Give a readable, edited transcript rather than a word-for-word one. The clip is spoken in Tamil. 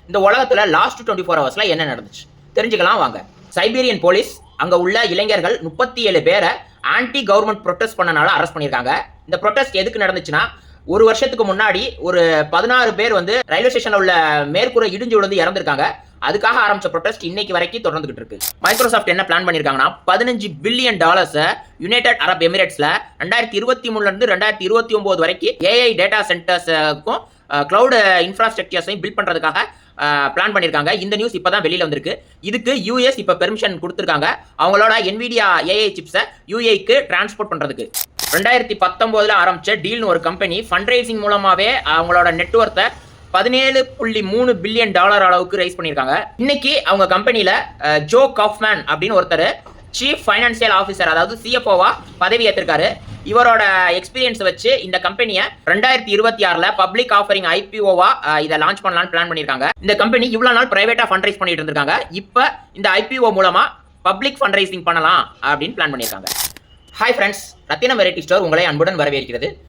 இந்த உலகத்துல லாஸ்ட் 24 ஹவர்ஸ்ல என்ன நடந்துச்சு தெரிஞ்சுக்கலாம் வாங்க. சைபீரியன் போலீஸ் அங்க உள்ள இளைஞர்கள் 37 பேரை ஆன்டி கவர்மெண்ட் ப்ரொடெஸ்ட் பண்ணனால அரெஸ்ட் பண்ணியிருக்காங்க. இந்த ப்ரொடெஸ்ட் எதுக்கு நடந்துச்சுன்னா, ஒரு வருஷத்துக்கு முன்னாடி ஒரு 16 பேர் வந்து ரயில்வே ஸ்டேஷன்ல உள்ள மேற்கூரை இடிஞ்சு விழுந்து இறந்திருக்காங்க. அதுக்காக ஆரம்பிச்ச ப்ரொடெஸ்ட் இன்னைக்கு வரைக்கும் தொடர்ந்துகிட்டு இருக்கு. மைக்ரோசாஃப்ட் என்ன பிளான் பண்ணிருக்காங்கன்னா, $15 பில்லியன் யுனைடெட் அரப் எமிரேட்ஸ்ல 2023 இருந்து 2029 வரைக்கும் ஏஐ டேட்டா சென்டர்ஸுக்கும் கிளவுட் இன்ஃப்ராஸ்ட்ரக்சர்ஸையும் பில்ட் பண்றதுக்காக பிளான் பண்ணிருக்காங்க. இந்த நியூஸ் இப்பதான் வெளியில வந்திருக்கு. இதுக்கு யூஎஸ் இப்ப பெர்மிஷன் கொடுத்திருக்காங்க. அவங்களோட NVIDIA ஏஐ சிப்ஸை யூஏக்கு டிரான்ஸ்போர்ட் பண்றதுக்கு. 2019 ஆரம்பிச்ச டீல்னு ஒரு கம்பெனி ஃபண்ட் ரைசிங் மூலமாவே அவங்களோட நெட்வொர்த்தை $17.3 பில்லியன் அளவுக்கு ரைஸ் பண்ணியிருக்காங்க. இன்னைக்கு அவங்க கம்பெனியில ஜோ காஃப்மேன் அப்படின்னு ஒருத்தர் சீஃப் ஃபைனான்சியல் ஆஃபீஸர், அதாவது CFOவா பதவி ஏற்றிருக்காரு. இவரோட எக்ஸ்பீரியன்ஸ் வச்சு இந்த கம்பெனியை 2026 பப்ளிக் ஆஃபரிங் IPOவா இதை லான்ச் பண்ணலாம்னு பிளான் பண்ணியிருக்காங்க. இந்த கம்பெனி இவ்வளவு நாள் பிரைவேட்டா ஃபண்ட் ரைஸ் பண்ணிட்டு இருந்திருக்காங்க. இப்போ இந்த IPO மூலமா பப்ளிக் ஃபண்ட் ரைசிங் பண்ணலாம் அப்படின்னு பிளான் பண்ணியிருக்காங்க. ஹாய் ஃப்ரெண்ட்ஸ், ரத்தினம் வெரைட்டி ஸ்டோர் உங்களை அன்புடன் வரவேற்கிறது.